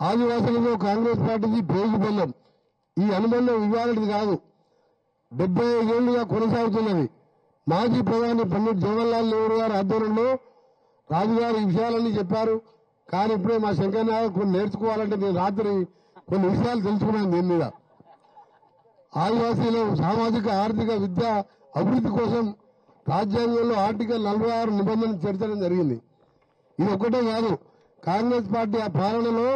ఆదివాసులతో కాంగ్రెస్ పార్టీకి పేగు బలం. ఈ అనుబంధం ఇవాళది కాదు, 75 ఏళ్లుగా కొనసాగుతున్నది. మాజీ ప్రధాని పండిట్ జవహర్లాల్ నెహ్రూ గారి ఆధ్వర్యంలో రాజుగారు ఈ విషయాలన్నీ చెప్పారు. కానీ ఇప్పుడే మా శంకర్ నాయక్ కొన్ని నేర్చుకోవాలంటే నేను రాత్రి కొన్ని విషయాలు తెలుసుకున్నాను. దీని మీద ఆదివాసీలు సామాజిక ఆర్థిక విద్య అభివృద్ధి కోసం రాజ్యాంగంలో ఆర్టికల్ 46 నిబంధనలు చేర్చడం జరిగింది. ఇది ఒక్కటే కాదు, కాంగ్రెస్ పార్టీ ఆ పాలనలో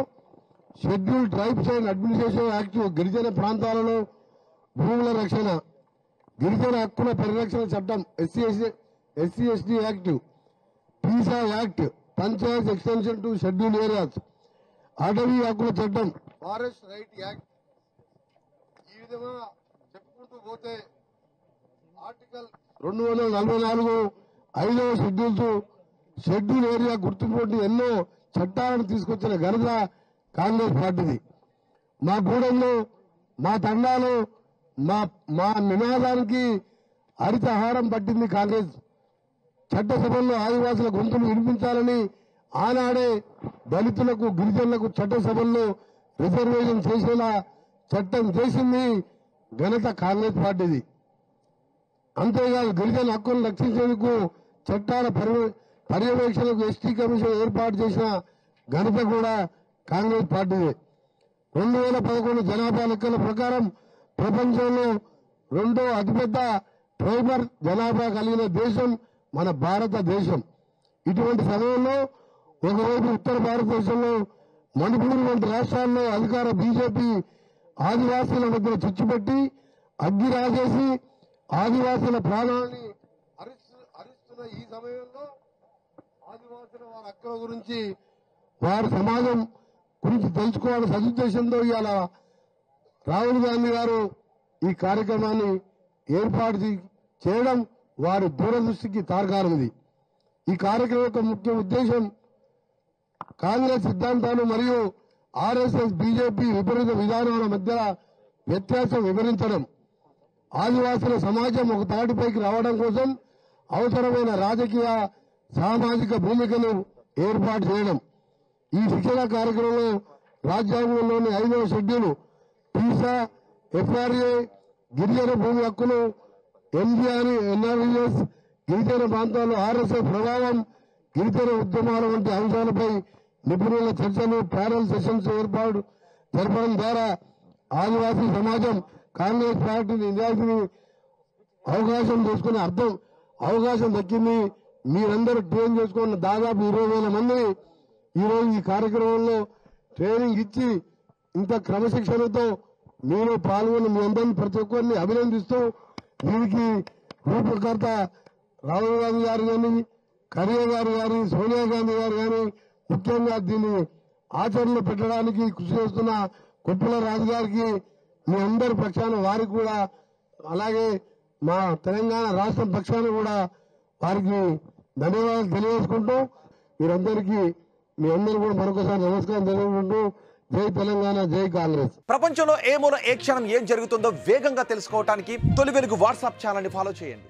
schedule tribes and administration act, గిరిజన ప్రాంతాలలో భూముల రక్షణ, గిరిజన హక్కుల పరిరక్షణ చట్టం, SC ST act, Pisa act, Panchayat extension to schedule areas, అటవీ హక్కుల చట్టం, ఫారెస్ట్ రైట్ యాక్ట్, ఈ విధంగా చెప్పుకుంటూ పోతే ఆర్టికల్ 244 5వ షెడ్యూల్ ఏరియా గుర్తుపోటీ ఎన్నో చట్టాలను తీసుకొచ్చిన ఘనత కాంగ్రెస్ పార్టీది. మా గూడెంలో, మా తండాలో, మా నినాదానికి హరితహారం పట్టింది కాంగ్రెస్. చట్టసభల్లో ఆదివాసుల గొంతులు వినిపించాలని ఆనాడే దళితులకు, గిరిజనులకు చట్టసభల్లో రిజర్వేషన్ చేసేలా చట్టం చేసింది ఘనత కాంగ్రెస్ పార్టీది. అంతేకాదు, గిరిజన హక్కులను రక్షించేందుకు చట్టాల పర్యవేక్షణకు ఎస్టీ కమిషన్ ఏర్పాటు చేసిన ఘనత కూడా కాంగ్రెస్ పార్టీదే. 2011 జనాభా లెక్కల ప్రకారం ప్రపంచంలో 2వ అతిపెద్ద ట్రైబల్ జనాభా కలిగిన దేశం మన భారతదేశం. ఇటువంటి సమయంలో ఒకవైపు ఉత్తర భారతదేశంలో మణిపూర్ వంటి రాష్ట్రాల్లో అధికార బీజేపీ ఆదివాసీల మధ్య చిచ్చుపెట్టి అగ్గి రాజేసి ఆదివాసుల ప్రాణాన్ని హరిస్తున్న ఈ సమయంలో ఆదివాసుల వారి హక్కుల గురించి, వారి సమాజం గురించి తెలుసుకోవాలని సదుద్దేశంతో ఇవాళ రాహుల్ గాంధీ గారు ఈ కార్యక్రమాన్ని ఏర్పాటు చేయడం వారి దూరదృష్టికి తార్కాణం. ఇది ఈ కార్యక్రమం యొక్క ముఖ్య ఉద్దేశం కాంగ్రెస్ సిద్ధాంతాలు మరియు ఆర్ఎస్ఎస్ బీజేపీ విపరీత విధానాల మధ్య వ్యత్యాసం వివరించడం, ఆదివాసుల సమాజం ఒక తాటిపైకి రావడం కోసం అవసరమైన రాజకీయ సామాజిక భూమికను ఏర్పాటు చేయడం. ఈ శిక్షణ కార్యక్రమంలో రాజ్యాంగంలోని 5వ షెడ్యూల్, పీసా, ఎఫ్ఆర్ఏ, గిరిజన భూమి హక్కులు, ఎంజీఆర్, ఎన్ఆర్ఈఎస్, గిరిజన ప్రాంతాల్లో ఆర్ఎస్ఎస్ ప్రభావం, గిరిజన ఉద్యమాల వంటి అంశాలపై నిపుణుల చర్చలు, ప్యానల్ సెషన్స్ జరపడం ద్వారా ఆదివాసీ సమాజం కాంగ్రెస్ పార్టీని నిజాయితీని అవకాశం దక్కింది. మీరందరూ ట్రైన్ చేసుకున్న దాదాపు 20,000 మంది ఈరోజు ఈ కార్యక్రమంలో ట్రైనింగ్ ఇచ్చి ఇంత క్రమశిక్షణతో మీరు పాల్గొని మీ అందరినీ ప్రతి ఒక్కరిని అభినందిస్తూ, దీనికి రూపకర్త రాహుల్ గాంధీ గారు కానీ, ఖర్గే గారు కానీ, సోనియా గాంధీ గారు కానీ, ముఖ్యంగా దీన్ని ఆచరణలో పెట్టడానికి కృషి చేస్తున్న కొప్పుల రాజు గారికి మీ అందరి పక్షాన వారికి కూడా, అలాగే మా తెలంగాణ రాష్ట్రం పక్షాన కూడా వారికి ధన్యవాదాలు తెలియజేసుకుంటూ, మీ అందరూ కూడా మరొకసారి నమస్కారం తెలియజేసుకుంటూ, జై తెలంగాణ, జై కాంగ్రెస్. ప్రపంచంలో ఏ మూల ఏ క్షణం ఏం జరుగుతుందో వేగంగా తెలుసుకోవడానికి తొలి వెలుగు వాట్సాప్ ఛానల్ ని ఫాలో చేయండి.